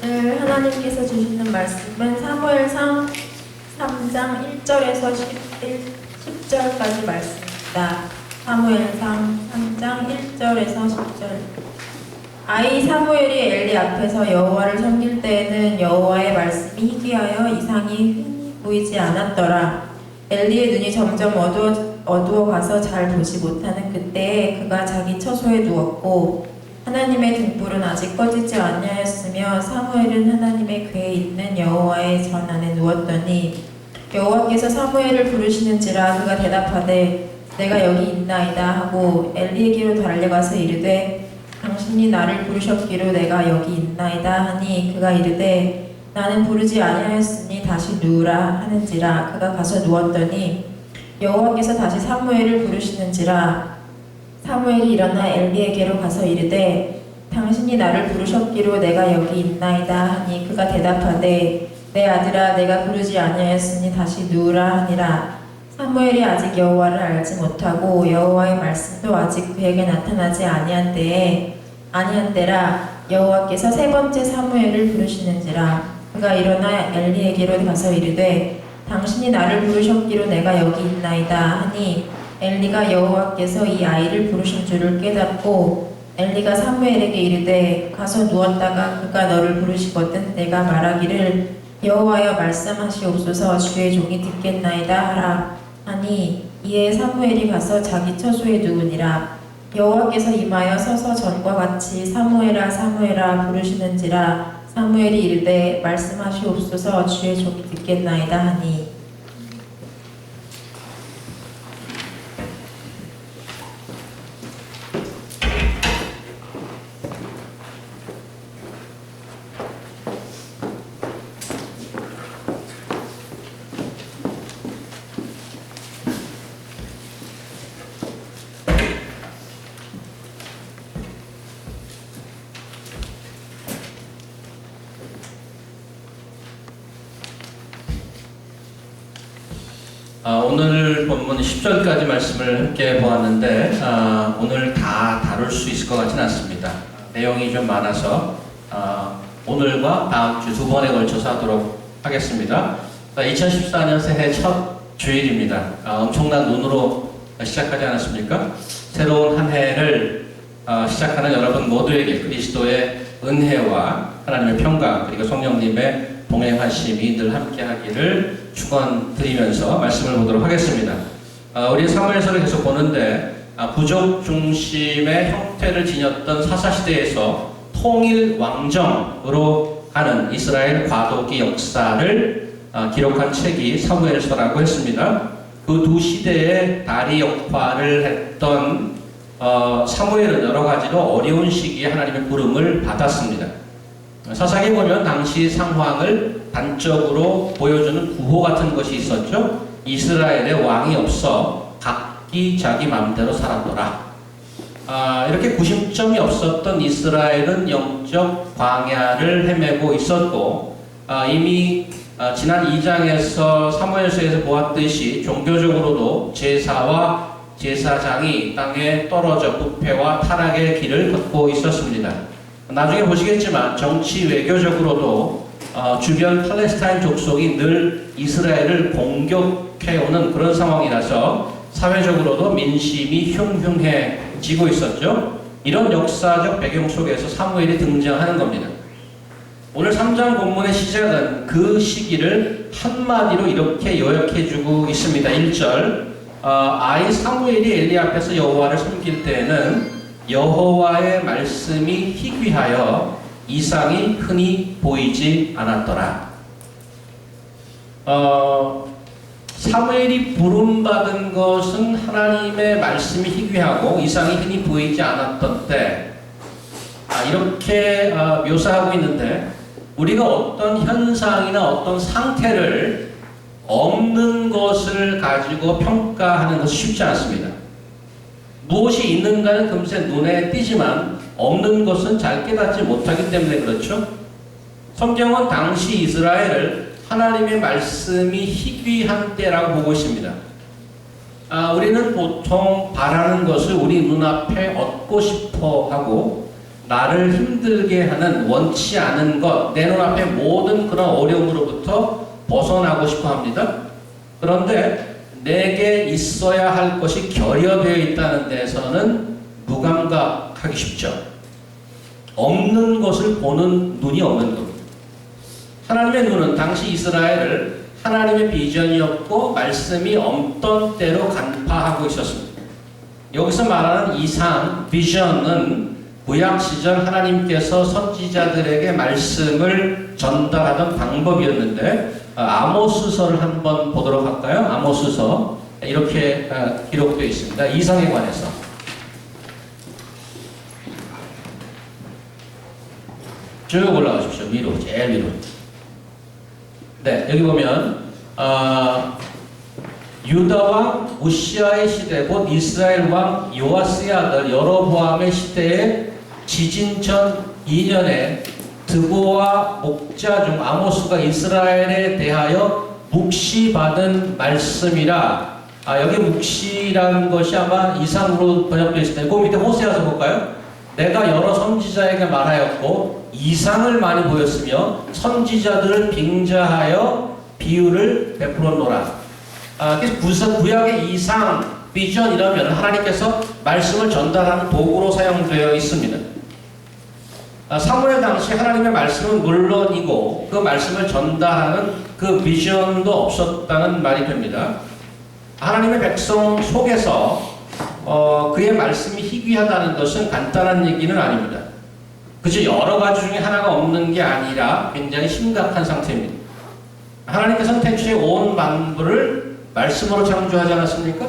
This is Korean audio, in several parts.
오늘 하나님께서 주시는 말씀은 사무엘상 3장 1절에서 10절까지 말씀입니다. 사무엘상 3장 1절에서 10절. 아이 사무엘이 엘리 앞에서 여호와를 섬길 때에는 여호와의 말씀이 희귀하여 이상이 흔히 보이지 않았더라. 엘리의 눈이 점점 어두워 가서 잘 보지 못하는 그때에 그가 자기 처소에 누웠고 하나님의 등불은 아직 꺼지지 아니하였으며 사무엘은 하나님의 궤에 있는 여호와의 전 안에 누웠더니 여호와께서 사무엘을 부르시는지라 그가 대답하되 내가 여기 있나이다 하고 엘리에게로 달려가서 이르되 당신이 나를 부르셨기로 내가 여기 있나이다 하니 그가 이르되 나는 부르지 아니하였으니 다시 누우라 하는지라. 그가 가서 누웠더니 여호와께서 다시 사무엘을 부르시는지라. 사무엘이 일어나 엘리에게로 가서 이르되 당신이 나를 부르셨기로 내가 여기 있나이다 하니 그가 대답하되 내 아들아 내가 부르지 아니하였으니 다시 누우라 하니라. 사무엘이 아직 여호와를 알지 못하고 여호와의 말씀도 아직 그에게 나타나지 아니한 때라 여호와께서 세 번째 사무엘을 부르시는지라. 그가 일어나 엘리에게로 가서 이르되 당신이 나를 부르셨기로 내가 여기 있나이다 하니 엘리가 여호와께서 이 아이를 부르신 줄을 깨닫고 엘리가 사무엘에게 이르되 가서 누웠다가 그가 너를 부르시거든 내가 말하기를 여호와여 말씀하시옵소서 주의 종이 듣겠나이다 하라 하니 이에 사무엘이 가서 자기 처소에 누우니라. 여호와께서 임하여 서서 전과 같이 사무엘아 사무엘아 부르시는지라. 사무엘이 이르되 말씀하시옵소서 주의 종이 듣겠나이다 하니. 오늘 본문 10절까지 말씀을 함께 보았는데 오늘 다 다룰 수 있을 것 같지는 않습니다. 내용이 좀 많아서 오늘과 다음 주 두 번에 걸쳐서 하도록 하겠습니다. 2014년 새해 첫 주일입니다. 엄청난 눈으로 시작하지 않았습니까? 새로운 한 해를 시작하는 여러분 모두에게 그리스도의 은혜와 하나님의 평강 그리고 성령님의 동행하심이 늘 함께하기를 축원드리면서 말씀을 보도록 하겠습니다. 우리 사무엘서를 계속 보는데 부족 중심의 형태를 지녔던 사사시대에서 통일 왕정으로 가는 이스라엘 과도기 역사를 기록한 책이 사무엘서라고 했습니다. 그 두 시대의 다리 역할을 했던 사무엘은 여러 가지로 어려운 시기에 하나님의 부름을 받았습니다. 사상에 보면 당시 상황을 단적으로 보여주는 구호 같은 것이 있었죠. 이스라엘에 왕이 없어 각기 자기 마음대로 살았더라. 이렇게 구심점이 없었던 이스라엘은 영적 광야를 헤매고 있었고 이미 지난 2장에서 사무엘서에서 보았듯이 종교적으로도 제사와 제사장이 땅에 떨어져 부패와 타락의 길을 걷고 있었습니다. 나중에 보시겠지만 정치 외교적으로도 주변 팔레스타인 족속이 늘 이스라엘을 공격해오는 그런 상황이라서 사회적으로도 민심이 흉흉해지고 있었죠. 이런 역사적 배경 속에서 사무엘이 등장하는 겁니다. 오늘 3장 본문의 시작은 그 시기를 한마디로 이렇게 요약해주고 있습니다. 1절 아이 사무엘이 엘리 앞에서 여호와를 섬길 때에는 여호와의 말씀이 희귀하여 이상이 흔히 보이지 않았더라. 사무엘이 부름받은 것은 하나님의 말씀이 희귀하고 이상이 흔히 보이지 않았던 때 이렇게 묘사하고 있는데 우리가 어떤 현상이나 어떤 상태를 없는 것을 가지고 평가하는 것은 쉽지 않습니다. 무엇이 있는가는 금세 눈에 띄지만 없는 것은 잘 깨닫지 못하기 때문에 그렇죠. 성경은 당시 이스라엘을 하나님의 말씀이 희귀한 때라고 보고 있습니다. 우리는 보통 바라는 것을 우리 눈앞에 얻고 싶어 하고 나를 힘들게 하는 원치 않은 것, 내 눈앞에 모든 그런 어려움으로부터 벗어나고 싶어 합니다. 그런데 내게 있어야 할 것이 결여되어 있다는 데서는 무감각하기 쉽죠. 없는 것을 보는 눈이 없는 겁니다. 하나님의 눈은 당시 이스라엘을 하나님의 비전이었고 말씀이 없던 때로 간파하고 있었습니다. 여기서 말하는 이상, 비전은 구약 시절 하나님께서 선지자들에게 말씀을 전달하던 방법이었는데 아모스서를 한번 보도록 할까요? 아모스서 이렇게 기록되어 있습니다. 이상에 관해서. 쭉 올라가십시오. 위로, 제일 위로. 네, 여기 보면 유다 왕 우시아의 시대 곧 이스라엘 왕 요아스의 아들 여로보암의 시대에 지진 전 2년에 드보와 목자 중 아모스가 이스라엘에 대하여 묵시받은 말씀이라. 여기 묵시라는 것이 아마 이상으로 번역되어 있을 텐데 그 밑에 호세아서 볼까요? 내가 여러 선지자에게 말하였고 이상을 많이 보였으며 선지자들을 빙자하여 비유를 베풀었노라. 그래서 구약의 이상, 비전이라면 하나님께서 말씀을 전달하는 도구로 사용되어 있습니다. 사무엘 당시 하나님의 말씀은 물론이고 그 말씀을 전달하는 그 비전도 없었다는 말이 됩니다. 하나님의 백성 속에서 그의 말씀이 희귀하다는 것은 간단한 얘기는 아닙니다. 그저 여러 가지 중에 하나가 없는 게 아니라 굉장히 심각한 상태입니다. 하나님께서는 태초에 온 만물을 말씀으로 창조하지 않았습니까?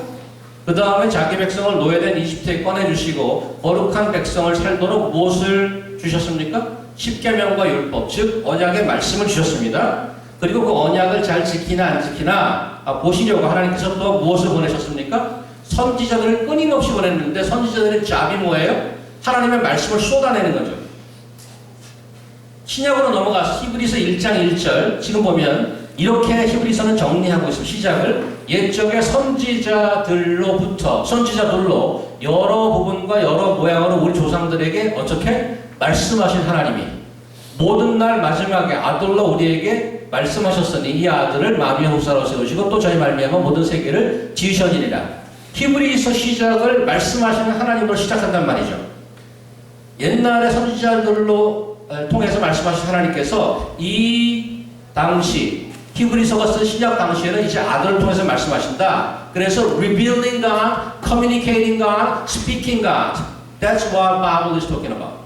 그 다음에 자기 백성을 노예된 이집트에 꺼내주시고 거룩한 백성을 살도록 무엇을 주셨습니까? 십계명과 율법, 즉 언약의 말씀을 주셨습니다. 그리고 그 언약을 잘 지키나 안 지키나 보시려고 하나님께서 또 무엇을 보내셨습니까? 선지자들을 끊임없이 보냈는데 선지자들의 잡이 뭐예요? 하나님의 말씀을 쏟아내는 거죠. 신약으로 넘어가서 히브리서 1장 1절 지금 보면 이렇게 히브리서는 정리하고 있습니다. 시작을 옛적의 선지자들로 여러 부분과 여러 모양으로 우리 조상들에게 어떻게 말씀하신 하나님이 모든 날 마지막에 아들로 우리에게 말씀하셨으니 이 아들을 마귀의 후사로 세우시고 또 저희 말미암아 모든 세계를 지으셨느니라. 히브리서 시작을 말씀하시는 하나님으로 시작한단 말이죠. 옛날의 선지자들로 통해서 말씀하신 하나님께서 이 당시 히브리서가 쓴 신약 당시에는 이제 아들을 통해서 말씀하신다. 그래서 revealing God, communicating God, speaking God. That's what Bible is talking about.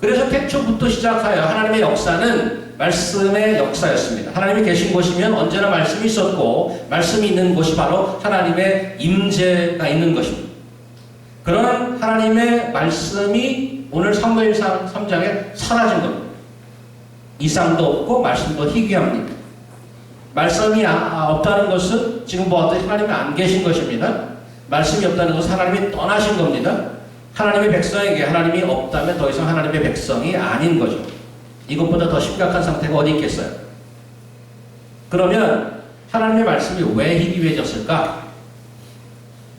그래서 태초부터 시작하여 하나님의 역사는 말씀의 역사였습니다. 하나님이 계신 곳이면 언제나 말씀이 있었고 말씀이 있는 곳이 바로 하나님의 임재가 있는 것입니다. 그런 하나님의 말씀이 오늘 사무엘상 3장에 사라진 겁니다. 이상도 없고 말씀도 희귀합니다. 말씀이 없다는 것은 지금 보았듯이 하나님이 안 계신 것입니다. 말씀이 없다는 것은 하나님이 떠나신 겁니다. 하나님의 백성에게 하나님이 없다면 더 이상 하나님의 백성이 아닌 거죠. 이것보다 더 심각한 상태가 어디 있겠어요? 그러면 하나님의 말씀이 왜 희귀해졌을까?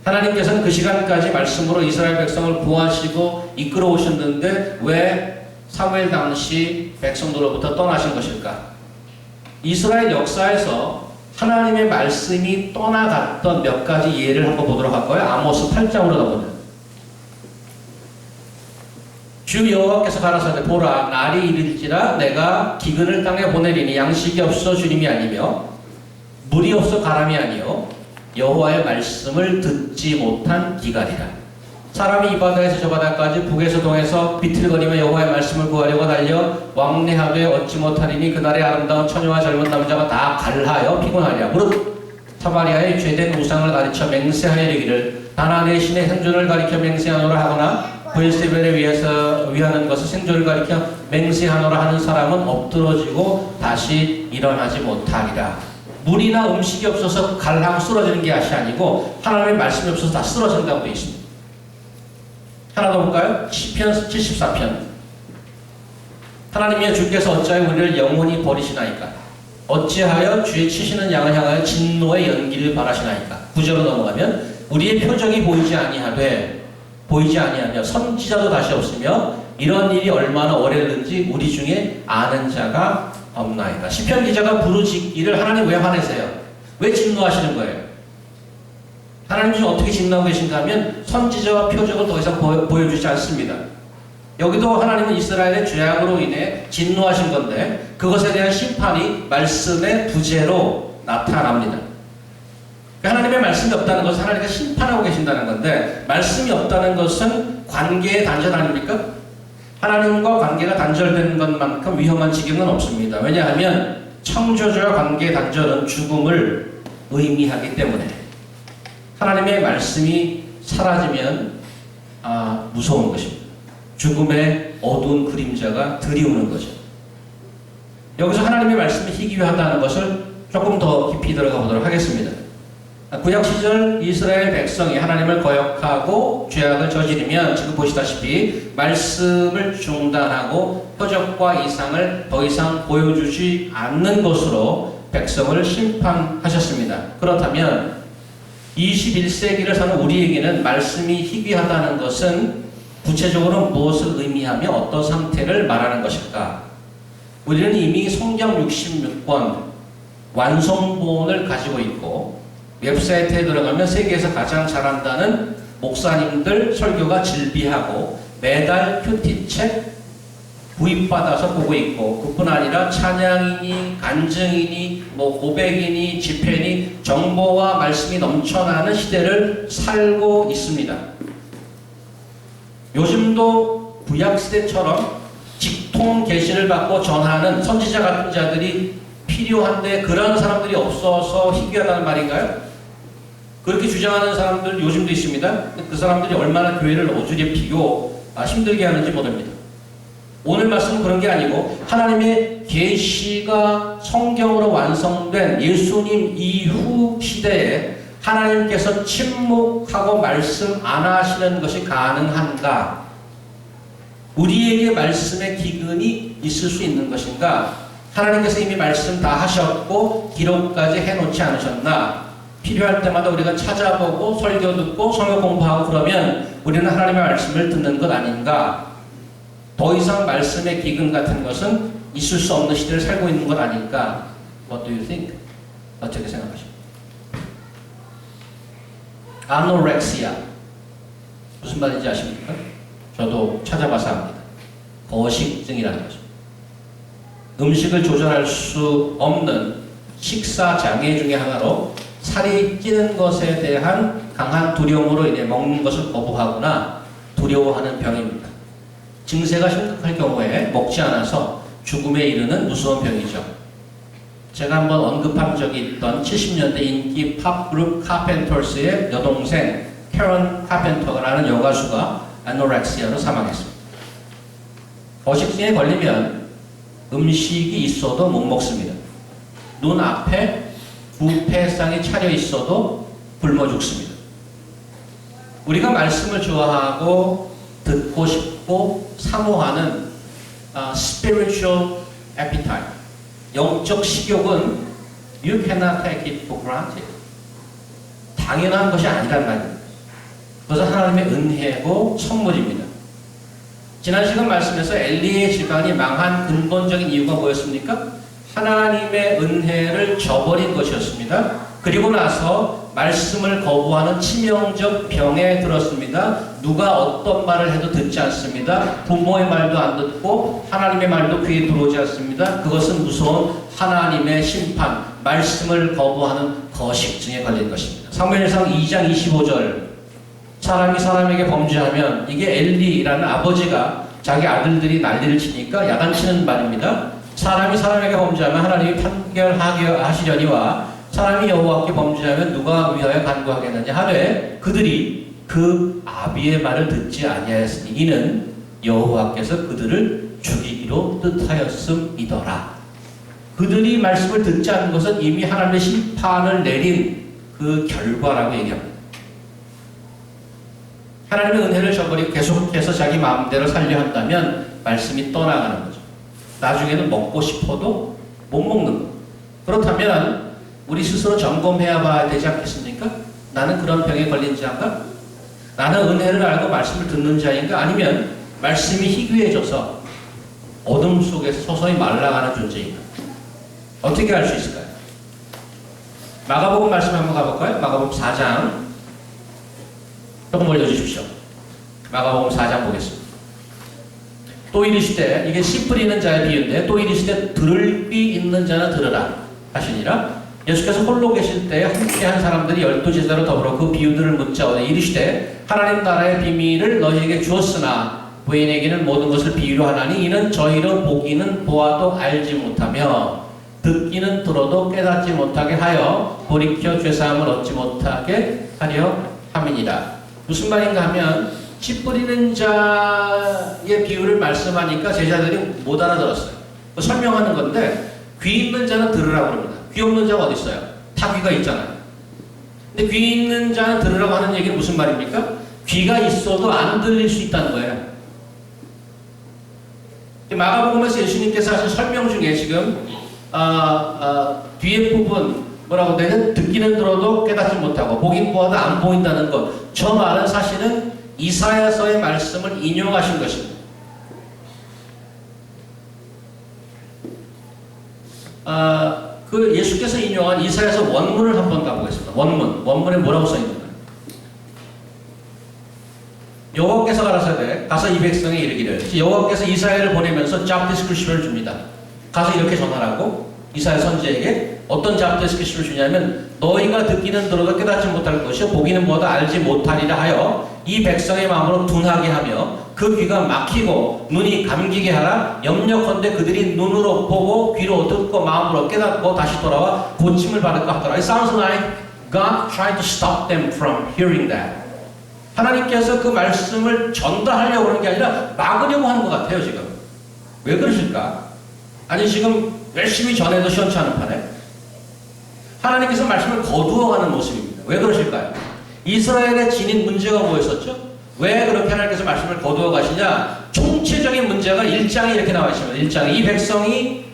하나님께서는 그 시간까지 말씀으로 이스라엘 백성을 구하시고 이끌어 오셨는데 왜 사무엘 당시 백성들로부터 떠나신 것일까? 이스라엘 역사에서 하나님의 말씀이 떠나갔던 몇 가지 예를 한번 보도록 할 거예요. 아모스 8장으로 가보면 주 여호와께서 가라사대 보라 날이 이를지라 내가 기근을 땅에 보내리니 양식이 없어 주님이 아니며 물이 없어 가람이 아니요 여호와의 말씀을 듣지 못한 기갈이라. 사람이 이 바다에서 저 바다까지 북에서 동에서 비틀거리며 여호와의 말씀을 구하려고 달려 왕래하되 얻지 못하리니 그날의 아름다운 처녀와 젊은 남자가 다 갈하여 피곤하리라. 무릇 사마리아의 죄된 우상을 가르쳐 맹세하여 이르기를 다나의 신의 생존을 가리켜 맹세하노라 하거나 브엘세벨에 위하는 것을 생존을 가리켜 맹세하노라 하는 사람은 엎드러지고 다시 일어나지 못하리라. 물이나 음식이 없어서 갈라고 쓰러지는 게 아니고 하나님의 말씀이 없어서 다 쓰러진다고 되어 있습니다. 하나 더 볼까요? 시편 74편. 하나님이여 주께서 어찌하여 우리를 영원히 버리시나이까? 어찌하여 주의 치시는 양을 향하여 진노의 연기를 바라시나이까? 9절로 넘어가면 우리의 표적이 보이지 아니하되 보이지 아니하며 선지자도 다시 없으며 이런 일이 얼마나 오래됐는지 우리 중에 아는 자가 없나이다. 시편 기자가 부르짖기를 하나님 왜 화내세요? 왜 진노하시는 거예요? 하나님 지금 어떻게 진노하고 계신가 하면 선지자와 표적을 더 이상 보여주지 않습니다. 여기도 하나님은 이스라엘의 죄악으로 인해 진노하신 건데 그것에 대한 심판이 말씀의 부재로 나타납니다. 하나님의 말씀이 없다는 것은 하나님과 심판하고 계신다는 건데 말씀이 없다는 것은 관계의 단절 아닙니까? 하나님과 관계가 단절되는 것만큼 위험한 지경은 없습니다. 왜냐하면 창조주와 관계의 단절은 죽음을 의미하기 때문에 하나님의 말씀이 사라지면 무서운 것입니다. 죽음의 어두운 그림자가 드리우는 거죠. 여기서 하나님의 말씀이 희귀하다는 것을 조금 더 깊이 들어가 보도록 하겠습니다. 구약 시절 이스라엘 백성이 하나님을 거역하고 죄악을 저지르면 지금 보시다시피 말씀을 중단하고 표적과 이상을 더 이상 보여주지 않는 것으로 백성을 심판하셨습니다. 그렇다면 21세기를 사는 우리에게는 말씀이 희귀하다는 것은 구체적으로 무엇을 의미하며 어떤 상태를 말하는 것일까? 우리는 이미 성경 66권 완성본을 가지고 있고 웹사이트에 들어가면 세계에서 가장 잘한다는 목사님들 설교가 질비하고 매달 큐티책 구입받아서 보고 있고 그뿐 아니라 찬양이니 간증이니 고백이니 집회니 정보와 말씀이 넘쳐나는 시대를 살고 있습니다. 요즘도 구약시대처럼 직통 계시를 받고 전하는 선지자 같은 자들이 필요한데 그런 사람들이 없어서 희귀하다는 말인가요? 그렇게 주장하는 사람들 요즘도 있습니다. 그 사람들이 얼마나 교회를 어지럽히고 힘들게 하는지 모릅니다. 오늘 말씀은 그런 게 아니고 하나님의 계시가 성경으로 완성된 예수님 이후 시대에 하나님께서 침묵하고 말씀 안 하시는 것이 가능한가? 우리에게 말씀의 기근이 있을 수 있는 것인가? 하나님께서 이미 말씀 다 하셨고 기록까지 해놓지 않으셨나? 필요할 때마다 우리가 찾아보고 설교 듣고 성경 공부하고 그러면 우리는 하나님의 말씀을 듣는 것 아닌가? 더 이상 말씀의 기근 같은 것은 있을 수 없는 시대를 살고 있는 것 아닐까? What do you think? 어떻게 생각하십니까? 아노렉시아 무슨 말인지 아십니까? 저도 찾아봐서 압니다. 거식증이라는 거죠. 음식을 조절할 수 없는 식사 장애 중에 하나로 살이 찌는 것에 대한 강한 두려움으로 인해 먹는 것을 거부하거나 두려워하는 병입니다. 증세가 심각할 경우에 먹지 않아서 죽음에 이르는 무서운 병이죠. 제가 한번 언급한 적이 있던 70년대 인기 팝 그룹 카펜터스의 여동생 캐런 카펜터라는 여가수가 아노렉시아로 사망했습니다. 거식증에 걸리면 음식이 있어도 못 먹습니다. 눈앞에 부패상이 차려 있어도 굶어 죽습니다. 우리가 말씀을 좋아하고 듣고 싶고 사모하는 spiritual appetite, 영적 식욕은 you cannot take it for granted. 당연한 것이 아니란 말입니다. 그것은 하나님의 은혜고 선물입니다. 지난 시간 말씀에서 엘리의 집안이 망한 근본적인 이유가 뭐였습니까? 하나님의 은혜를 저버린 것이었습니다. 그리고 나서 말씀을 거부하는 치명적 병에 들었습니다. 누가 어떤 말을 해도 듣지 않습니다. 부모의 말도 안 듣고 하나님의 말도 귀에 들어오지 않습니다. 그것은 무서운 하나님의 심판, 말씀을 거부하는 거식증에 걸린 것입니다. 사무엘상 2장 25절 사람이 사람에게 범죄하면 이게 엘리라는 아버지가 자기 아들들이 난리를 치니까 야단치는 말입니다. 사람이 사람에게 범죄하면 하나님이 판결하게 하시려니와 사람이 여호와께 범죄하면 누가 위하여 간구하겠느냐 하되 그들이 그 아비의 말을 듣지 아니하였으니 이는 여호와께서 그들을 죽이기로 뜻하였음이더라. 그들이 말씀을 듣지 않는 것은 이미 하나님의 심판을 내린 그 결과라고 얘기합니다. 하나님의 은혜를 저버리고 계속해서 자기 마음대로 살려 한다면 말씀이 떠나가는 거죠. 나중에는 먹고 싶어도 못 먹는 거. 그렇다면 우리 스스로 점검해야 봐야 되지 않겠습니까? 나는 그런 병에 걸린 자인가? 나는 은혜를 알고 말씀을 듣는 자인가? 아니면 말씀이 희귀해져서 어둠 속에서 서서히 말라가는 존재인가? 어떻게 알 수 있을까요? 마가복음 말씀 한번 가볼까요? 마가복음 4장 조금 올려주십시오. 마가복음 4장 보겠습니다. 또 이르시되, 이게 씨 뿌리는 자의 비유인데, 또 이르시되 들을 귀 있는 자는 들으라 하시니라. 예수께서 홀로 계실 때 함께 한 사람들이 12제자로 더불어 그 비유들을 묻자오되 이르시되 하나님 나라의 비밀을 너희에게 주었으나 부인에게는 모든 것을 비유로 하나니 이는 저희로 보기는 보아도 알지 못하며 듣기는 들어도 깨닫지 못하게 하여 돌이켜 죄사함을 얻지 못하게 하려 함이니라. 무슨 말인가 하면 씨 뿌리는 자의 비유를 말씀하니까 제자들이 못 알아들었어요. 설명하는 건데 귀 있는 자는 들으라고 합니다. 귀 없는 자가 어디 있어요? 다 귀가 있잖아요. 근데 귀 있는 자는 들으라고 하는 얘기는 무슨 말입니까? 귀가 있어도 안 들릴 수 있다는 거예요. 마가복음에서 예수님께서 하신 설명 중에 지금 뒤에 부분 뭐라고 되는 듣기는 들어도 깨닫지 못하고 보긴 보아도 안 보인다는 것, 저 말은 사실은 이사야서의 말씀을 인용하신 것입니다. 그 예수께서 인용한 이사야서 원문을 한번 가보겠습니다. 원문에 뭐라고 써있는가요? 여호와께서 가라사대 가서 이 백성에 이르기를, 여호와께서 이사야를 보내면서 잡 디스크리션을 줍니다. 가서 이렇게 전하라고. 이사야 선지에게 어떤 잡 디스크리션을 주냐면 너희가 듣기는 들어도 깨닫지 못할 것이요 보기는 보아도 알지 못하리라 하여 이 백성의 마음으로 둔하게 하며 그 귀가 막히고 눈이 감기게 하라. 염려컨대 그들이 눈으로 보고 귀로 듣고 마음으로 깨닫고 다시 돌아와 고침을 받을까 하더라. It sounds like God tried to stop them from hearing that. 하나님께서 그 말씀을 전달하려고 하는 게 아니라 막으려고 하는 것 같아요, 지금. 왜 그러실까? 아니, 지금 열심히 전해도 시원치 않은 판에 하나님께서 말씀을 거두어가는 모습입니다. 왜 그러실까요? 이스라엘의 진인 문제가 뭐였었죠? 왜 그렇게 하나님께서 말씀을 거두어 가시냐? 총체적인 문제가 1장에 이렇게 나와 있습니다. 1장에 이 백성이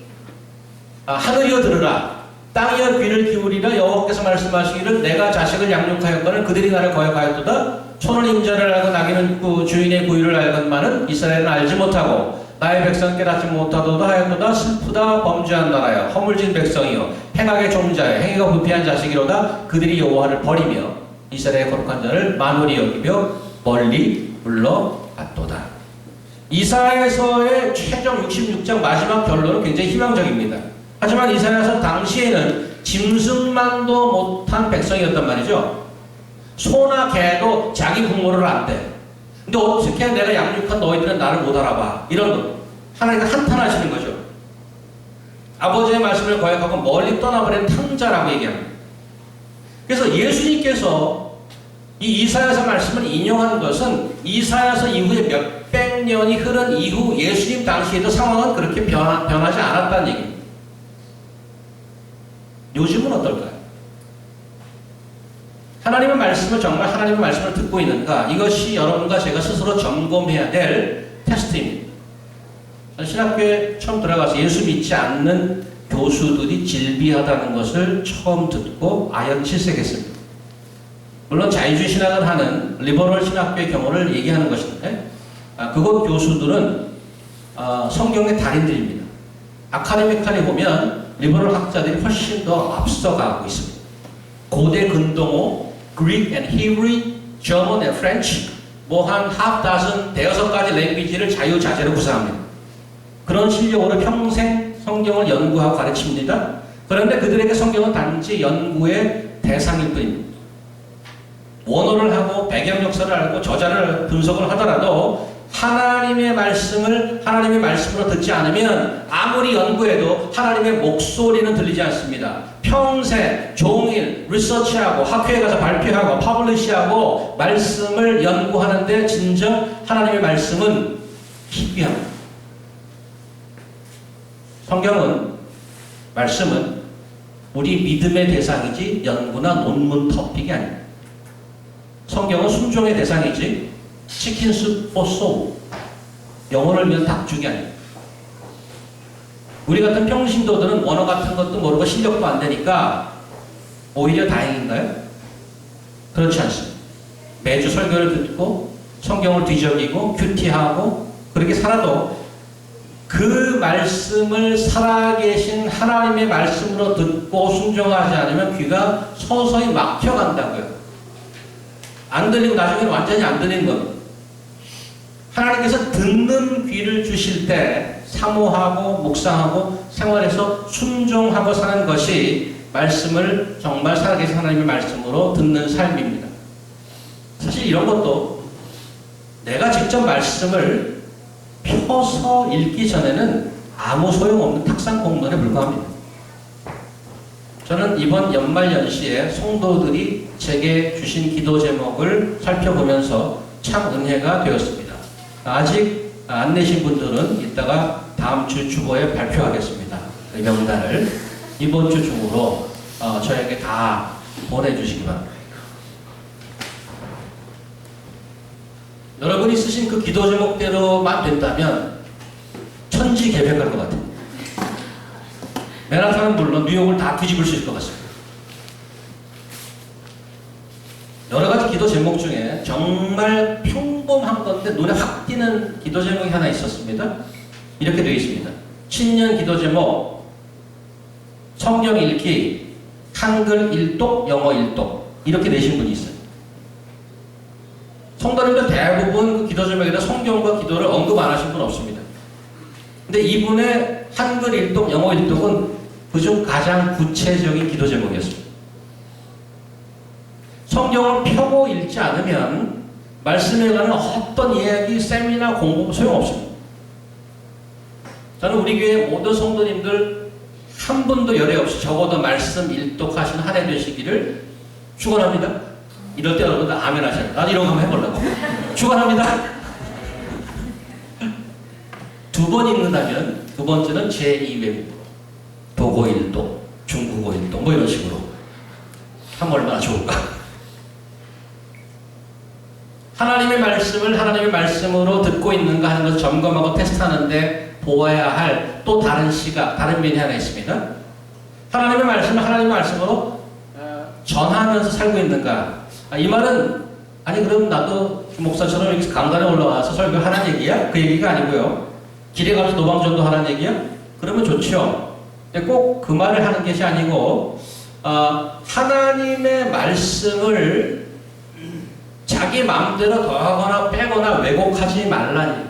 하늘이여 들으라, 땅이여 귀를 기울이라. 여호와께서 말씀하시기를 내가 자식을 양육하였거늘 그들이 나를 거역하였도다. 손은 임자를 알고 나귀는 주인의 구유를 알건만은 이스라엘은 알지 못하고 나의 백성 깨닫지 못하도다 하였도다. 슬프다 범죄한 나라여 허물진 백성이요 행악의 종자여 행위가 부패한 자식이로다. 그들이 여호와를 버리며 이스라엘의 거룩한 자를 만홀히 여기며 멀리 물러갔도다. 이사야서의 최종 66장 마지막 결론은 굉장히 희망적입니다. 하지만 이사야서 당시에는 짐승만도 못한 백성이었단 말이죠. 소나 개도 자기 부모를 안 돼. 근데 어떻게 내가 양육한 너희들은 나를 못 알아봐. 이런 거. 하나님과 한탄하시는 거죠. 아버지의 말씀을 거역하고 멀리 떠나버린 탕자라고 얘기합니다. 그래서 예수님께서 이 이사야서 말씀을 인용한 것은 이사야서 이후에 몇백 년이 흐른 이후 예수님 당시에도 상황은 그렇게 변하지 않았다는 얘기입니다. 요즘은 어떨까요? 하나님의 말씀을 정말 하나님의 말씀을 듣고 있는가? 이것이 여러분과 제가 스스로 점검해야 될 테스트입니다. 신학교에 처음 들어가서 예수 믿지 않는 교수들이 질비하다는 것을 처음 듣고 아연칠색했습니다. 물론 자유주의 신학을 하는 리버럴 신학교의 경우를 얘기하는 것인데 그곳 교수들은 성경의 달인들입니다. 아카데미칼에 보면 리버럴 학자들이 훨씬 더 앞서가고 있습니다. 고대 근동어, Greek and Hebrew, German and French, 한 half dozen, 대여섯 가지 랭귀지를 자유자재로 구사합니다. 그런 실력으로 평생 성경을 연구하고 가르칩니다. 그런데 그들에게 성경은 단지 연구의 대상일 뿐입니다. 원어를 하고 배경 역사를 알고 저자를 분석을 하더라도 하나님의 말씀으로 듣지 않으면 아무리 연구해도 하나님의 목소리는 들리지 않습니다. 평생 종일 리서치하고 학회에 가서 발표하고 퍼블리시하고 말씀을 연구하는데 진정 하나님의 말씀은 희귀합니다. 말씀은 우리 믿음의 대상이지 연구나 논문 토픽이 아닙니다. 성경은 순종의 대상이지 치킨 soup for soul, 영혼을 위한 닭죽이 아닙니다. 우리 같은 평신도들은 원어 같은 것도 모르고 실력도 안 되니까 오히려 다행인가요? 그렇지 않습니다. 매주 설교를 듣고 성경을 뒤적이고 큐티하고 그렇게 살아도 그 말씀을 살아계신 하나님의 말씀으로 듣고 순종하지 않으면 귀가 서서히 막혀간다고요. 안 들리고 나중에는 완전히 안 들리는 겁니다. 하나님께서 듣는 귀를 주실 때 사모하고 묵상하고 생활에서 순종하고 사는 것이 말씀을 정말 살아계신 하나님의 말씀으로 듣는 삶입니다. 사실 이런 것도 내가 직접 말씀을 펴서 읽기 전에는 아무 소용없는 탁상 공론에 불과합니다. 저는 이번 연말연시에 성도들이 제게 주신 기도 제목을 살펴보면서 참 은혜가 되었습니다. 아직 안 내신 분들은 이따가 다음 주 주보에 발표하겠습니다. 그 명단을 이번 주 중으로 저에게 다 보내주시기 바랍니다. 여러분이 쓰신 그 기도 제목대로만 된다면 천지개벽할 것 같아요. 맨하탄은 물론 뉴욕을 다 뒤집을 수 있을 것 같습니다. 여러 가지 기도 제목 중에 정말 평범한 건데 눈에 확 띄는 기도 제목이 하나 있었습니다. 이렇게 되어 있습니다. 신년 기도 제목, 성경 읽기, 한글 1독, 영어 1독 이렇게 내신 분이 있어요. 성도님들 대부분 그 기도 제목에다 성경과 기도를 언급 안 하신 분 없습니다. 근데 이분의 한글 1독, 영어 1독은 그중 가장 구체적인 기도 제목이었습니다. 성경을 펴고 읽지 않으면 말씀에 관한 어떤 이야기, 세미나, 공부 소용없습니다. 저는 우리 교회 모든 성도님들 한 분도 열애 없이 적어도 말씀 일독하신 한 해 되시기를 축원합니다. 이럴 때 여러분들 아멘 하셔야 돼요. 나도 이런 거 한번 해보려고. 축원합니다. 두 번 읽는다면 두 번째는 제2외국어, 도고 일독, 중국어 일독 뭐 이런 식으로 하면 얼마나 좋을까. 하나님의 말씀을 하나님의 말씀으로 듣고 있는가 하는 것을 점검하고 테스트하는데 보아야 할 또 다른 시각, 다른 면이 하나 있습니다. 하나님의 말씀을 하나님의 말씀으로 전하면서 살고 있는가. 이 말은 아니 그럼 나도 목사처럼 이렇게 강단에 올라와서 설교하는 얘기야? 그 얘기가 아니고요. 길에 가서 노방전도 하는 얘기야? 그러면 좋죠. 꼭 그 말을 하는 것이 아니고 하나님의 말씀을 자기 마음대로 더하거나 빼거나 왜곡하지 말라니.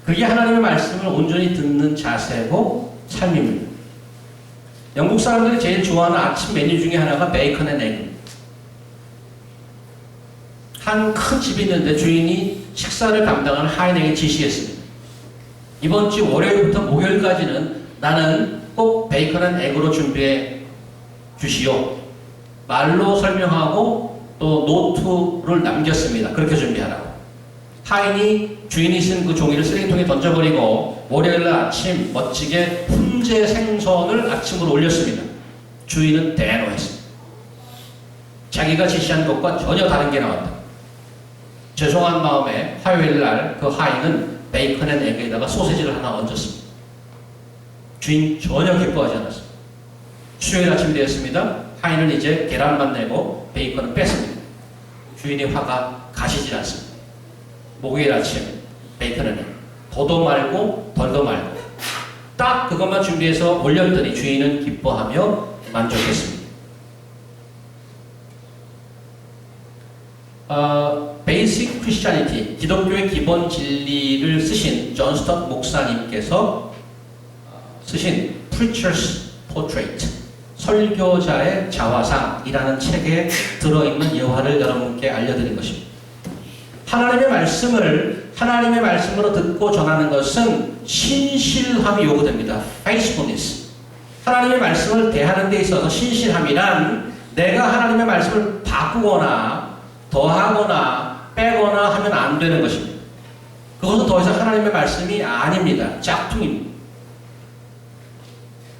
그게 하나님의 말씀을 온전히 듣는 자세고 삶입니다. 영국 사람들이 제일 좋아하는 아침 메뉴 중에 하나가 베이컨 앤 에그. 한 큰 집이 있는데 주인이 식사를 담당하는 하인에게 지시했습니다. 이번 주 월요일부터 목요일까지는 나는 꼭 베이컨 앤 에그로 준비해 주시오. 말로 설명하고 또 노트를 남겼습니다. 그렇게 준비하라고. 하인이 주인이 쓴 그 종이를 쓰레기통에 던져버리고 월요일날 아침 멋지게 훈제 생선을 아침으로 올렸습니다. 주인은 대노했습니다. 자기가 지시한 것과 전혀 다른 게 나왔다. 죄송한 마음에 화요일날 그 하인은 베이컨 앤 에그에다가 소세지를 하나 얹었습니다. 주인 전혀 기뻐하지 않았습니다. 수요일 아침이 되었습니다. 하인은 이제 계란만 내고 베이컨을 뺐습니다. 주인의 화가 가시질 않습니다. 목요일 아침 베이컨은 더도 말고 덜도 말고 딱 그것만 준비해서 올렸더니 주인은 기뻐하며 만족했습니다. 베이직 크리스찬리티, 기독교의 기본 진리를 쓰신 존스턴 목사님께서 쓰신 Preacher's Portrait, 설교자의 자화상이라는 책에 들어있는 여화를 여러분께 알려드린 것입니다. 하나님의 말씀을 하나님의 말씀으로 듣고 전하는 것은 신실함이 요구됩니다. faithfulness. 하나님의 말씀을 대하는 데 있어서 신실함이란 내가 하나님의 말씀을 바꾸거나 더하거나 빼거나 하면 안 되는 것입니다. 그것은 더 이상 하나님의 말씀이 아닙니다. 짝퉁입니다.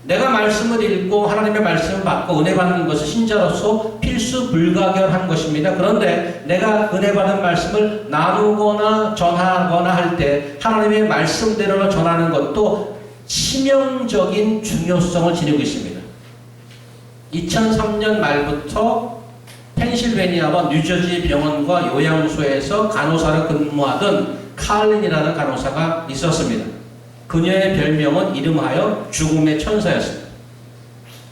내가 말씀을 읽고 하나님의 말씀을 받고 은혜 받는 것은 신자로서 필수 불가결한 것입니다. 그런데 내가 은혜 받은 말씀을 나누거나 전하거나 할 때 하나님의 말씀대로 전하는 것도 치명적인 중요성을 지니고 있습니다. 2003년 말부터 펜실베니아와 뉴저지 병원과 요양소에서 간호사로 근무하던 칼린이라는 간호사가 있었습니다. 그녀의 별명은 이름하여 죽음의 천사였습니다.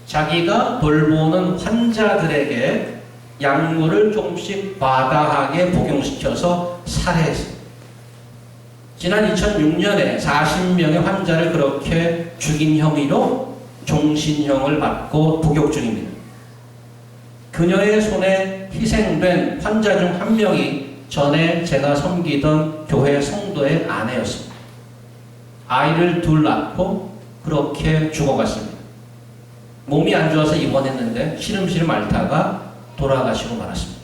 자기가 돌보는 환자들에게 약물을 조금씩 과다하게 복용시켜서 살해했습니다. 지난 2006년에 40명의 환자를 그렇게 죽인 혐의로 종신형을 받고 복역 중입니다. 그녀의 손에 희생된 환자 중 한 명이 전에 제가 섬기던 교회 성도의 아내였습니다. 아이를 둘 낳고 그렇게 죽어갔습니다. 몸이 안 좋아서 입원했는데 시름시름 앓다가 돌아가시고 말았습니다.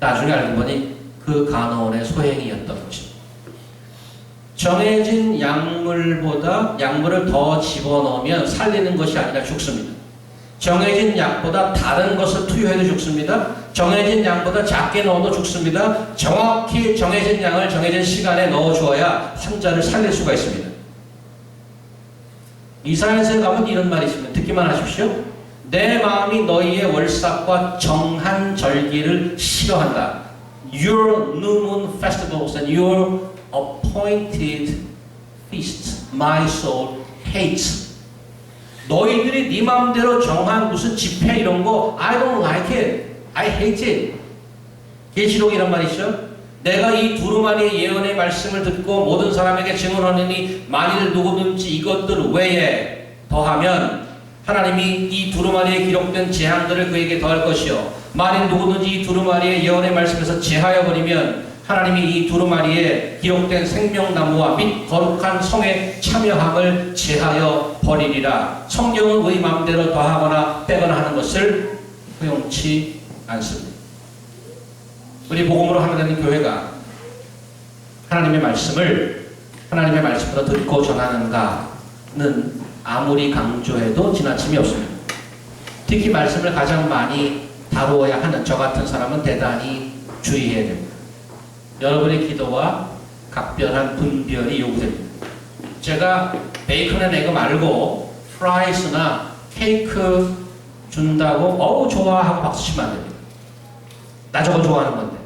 나중에 알고 보니 그 간호원의 소행이었던 것입니다. 정해진 약물보다 약물을 더 집어넣으면 살리는 것이 아니라 죽습니다. 정해진 약보다 다른 것을 투여해도 죽습니다. 정해진 양보다 작게 넣어도 죽습니다. 정확히 정해진 양을 정해진 시간에 넣어주어야 환자를 살릴 수가 있습니다. 이사야서에 가면 이런 말이 있습니다. 듣기만 하십시오. 내 마음이 너희의 월삭과 정한 절기를 싫어한다. Your new moon festivals and your appointed feasts, my soul hates. 너희들이 네 마음대로 정한 무슨 집회 이런 거 I don't like it. I hate it. 계시록 이런 말이 있죠. 내가 이 두루마리의 예언의 말씀을 듣고 모든 사람에게 증언하느니 만일 누구든지 이것들 외에 더하면 하나님이 이 두루마리에 기록된 재앙들을 그에게 더할 것이요 만일 누구든지 이 두루마리의 예언의 말씀에서 제하여 버리면 하나님이 이 두루마리에 기록된 생명나무와 및 거룩한 성에 참여함을 제하여 버리리라. 성경은 우리 마음대로 더하거나 빼거나 하는 것을 허용치 않습니다. 우리 복음으로 하나 되는 교회가 하나님의 말씀을 하나님의 말씀으로 듣고 전하는가는 아무리 강조해도 지나침이 없습니다. 특히 말씀을 가장 많이 다루어야 하는 저 같은 사람은 대단히 주의해야 됩니다. 여러분의 기도와 각별한 분별이 요구됩니다. 제가 베이컨 앤 에그 말고 프라이스나 케이크 준다고 어우 좋아하고 박수 치면 안 됩니다. 나 저거 좋아하는 건데.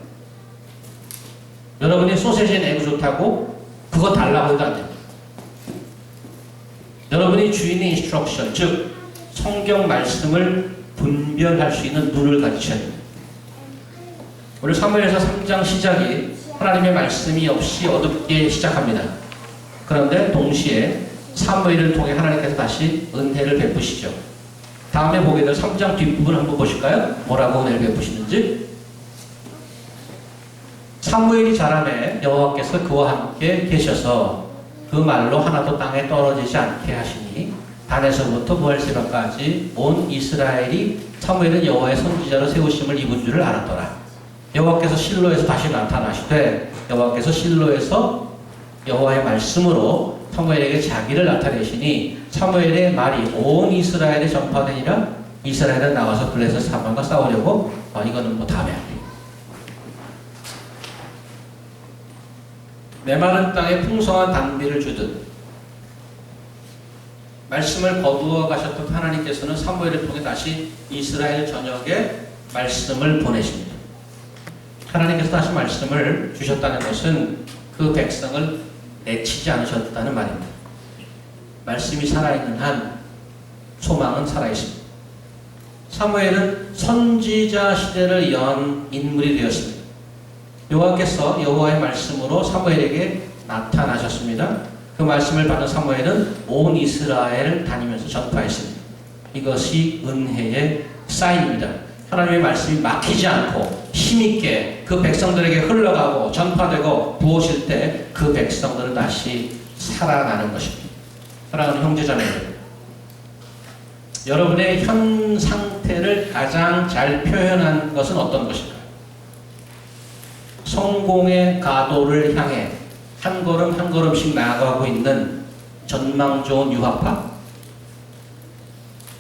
여러분이 소세지 앤 에그 좋다고 그거 달라고 해도 안 됩니다. 여러분이 주인의 인스트럭션, 즉 성경 말씀을 분별할 수 있는 눈을 가지셔야 됩니다. 오늘 사무엘서 3장 시작이 하나님의 말씀이 없이 어둡게 시작합니다. 그런데 동시에 사무엘을 통해 하나님께서 다시 은혜를 베푸시죠. 다음에 보게 될 3장 뒷부분 한번 보실까요? 뭐라고 은혜를 베푸시는지. 사무엘이 자라매 여호와께서 그와 함께 계셔서 그 말로 하나도 땅에 떨어지지 않게 하시니 단에서부터 부엘세바까지 온 이스라엘이 사무엘은 여호와의 선지자로 세우심을 입은 줄을 알았더라. 여호와께서 실로에서 다시 나타나시되 여호와께서 실로에서 여호와의 말씀으로 사무엘에게 자기를 나타내시니 사무엘의 말이 온 이스라엘에 전파되니라. 이스라엘은 나와서 블레셋 사방과 싸우려고 이거는 뭐 다음에 할게요. 메마른 땅에 풍성한 단비를 주듯 말씀을 거두어 가셨던 하나님께서는 사무엘을 통해 다시 이스라엘 전역에 말씀을 보내십니다. 하나님께서 다시 말씀을 주셨다는 것은 그 백성을 내치지 않으셨다는 말입니다. 말씀이 살아있는 한 소망은 살아있습니다. 사무엘은 선지자 시대를 연 인물이 되었습니다. 여호와께서 여호와의 말씀으로 사무엘에게 나타나셨습니다. 그 말씀을 받은 사무엘은 온 이스라엘을 다니면서 전파했습니다. 이것이 은혜의 사인입니다. 하나님의 말씀이 막히지 않고 힘있게 그 백성들에게 흘러가고 전파되고 부어질 때 그 백성들은 다시 살아나는 것입니다. 사랑하는 형제자매들, 여러분의 현 상태를 가장 잘 표현한 것은 어떤 것일까요? 성공의 가도를 향해 한 걸음 한 걸음씩 나아가고 있는 전망 좋은 유학파?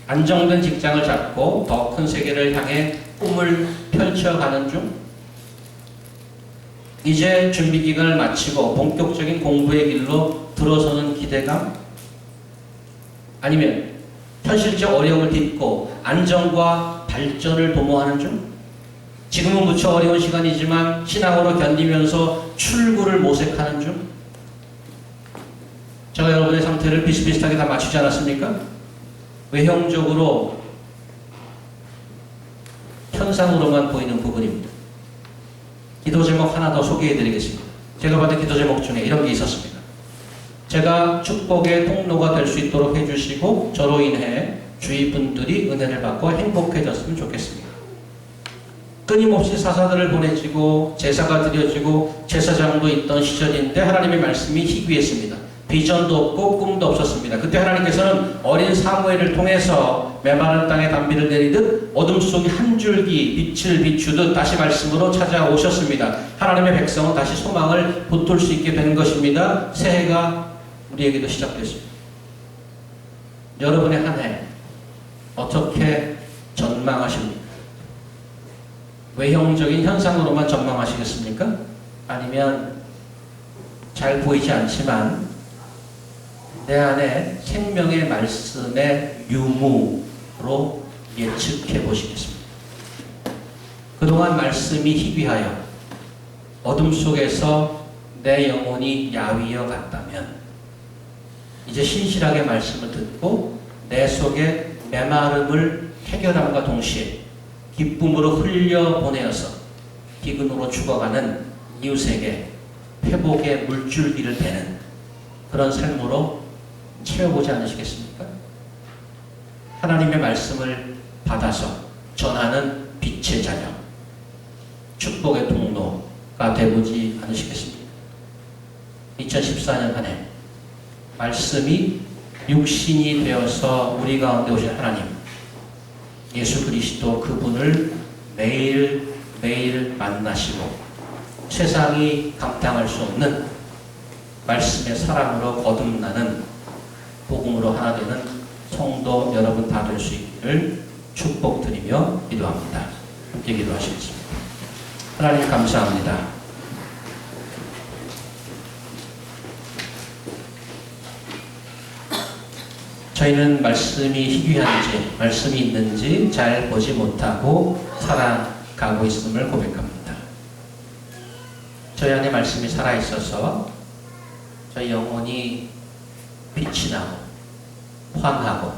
안정된 직장을 잡고 더 큰 세계를 향해 꿈을 펼쳐가는 중? 이제 준비 기간을 마치고 본격적인 공부의 길로 들어서는 기대감? 아니면 현실적 어려움을 딛고 안정과 발전을 도모하는 중? 지금은 무척 어려운 시간이지만 신앙으로 견디면서 출구를 모색하는 중. 제가 여러분의 상태를 비슷비슷하게 다 맞추지 않았습니까? 외형적으로 현상으로만 보이는 부분입니다. 기도 제목 하나 더 소개해 드리겠습니다. 제가 받은 기도 제목 중에 이런 게 있었습니다. 제가 축복의 통로가 될 수 있도록 해주시고 저로 인해 주위 분들이 은혜를 받고 행복해졌으면 좋겠습니다. 끊임없이 사사들을 보내지고 제사가 드려지고 제사장도 있던 시절인데 하나님의 말씀이 희귀했습니다. 비전도 없고 꿈도 없었습니다. 그때 하나님께서는 어린 사무엘을 통해서 메마른 땅에 단비를 내리듯 어둠 속에 한 줄기 빛을 비추듯 다시 말씀으로 찾아오셨습니다. 하나님의 백성은 다시 소망을 붙들 수 있게 된 것입니다. 새해가 우리에게도 시작됐습니다. 여러분의 한 해 어떻게 전망하십니까? 외형적인 현상으로만 전망하시겠습니까? 아니면 잘 보이지 않지만 내 안에 생명의 말씀의 유무로 예측해 보시겠습니다. 그동안 말씀이 희귀하여 어둠 속에서 내 영혼이 야위어 갔다면 이제 신실하게 말씀을 듣고 내 속에 메마름을 해결함과 동시에 기쁨으로 흘려보내어서 기근으로 죽어가는 이웃에게 회복의 물줄기를 대는 그런 삶으로 채워보지 않으시겠습니까? 하나님의 말씀을 받아서 전하는 빛의 자녀, 축복의 통로가 되보지 않으시겠습니까? 2014년 한 해 말씀이 육신이 되어서 우리 가운데 오신 하나님, 예수 그리스도 그분을 매일매일 만나시고 세상이 감당할 수 없는 말씀의 사랑으로 거듭나는 복음으로 하나 되는 성도 여러분 다 될 수 있기를 축복드리며 기도합니다. 함께 기도하시겠습니다. 하나님 감사합니다. 저희는 말씀이 희귀한지 말씀이 있는지 잘 보지 못하고 살아가고 있음을 고백합니다. 저희 안에 말씀이 살아있어서 저희 영혼이 빛이 나고 환하고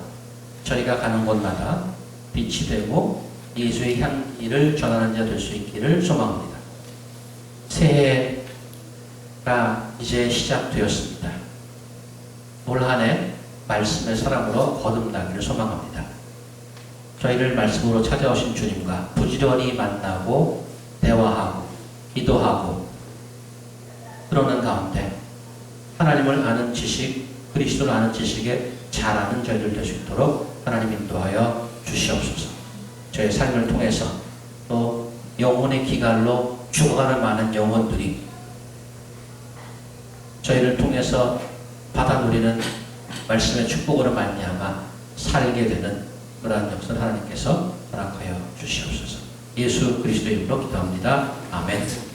저희가 가는 곳마다 빛이 되고 예수의 향기를 전하는 자 될 수 있기를 소망합니다. 새해가 이제 시작되었습니다. 올 한 해 말씀의 사랑으로 거듭나기를 소망합니다. 저희를 말씀으로 찾아오신 주님과 부지런히 만나고 대화하고 기도하고 그러는 가운데 하나님을 아는 지식, 그리스도를 아는 지식에 잘 아는 저희들 될 수 있도록 하나님 인도하여 주시옵소서. 저의 삶을 통해서 또 영혼의 기갈로 죽어가는 많은 영혼들이 저희를 통해서 받아 누리는 말씀의 축복으로 말미암아 살게 되는 그러한 역사를 하나님께서 허락하여 주시옵소서. 예수 그리스도의 이름으로 기도합니다. 아멘.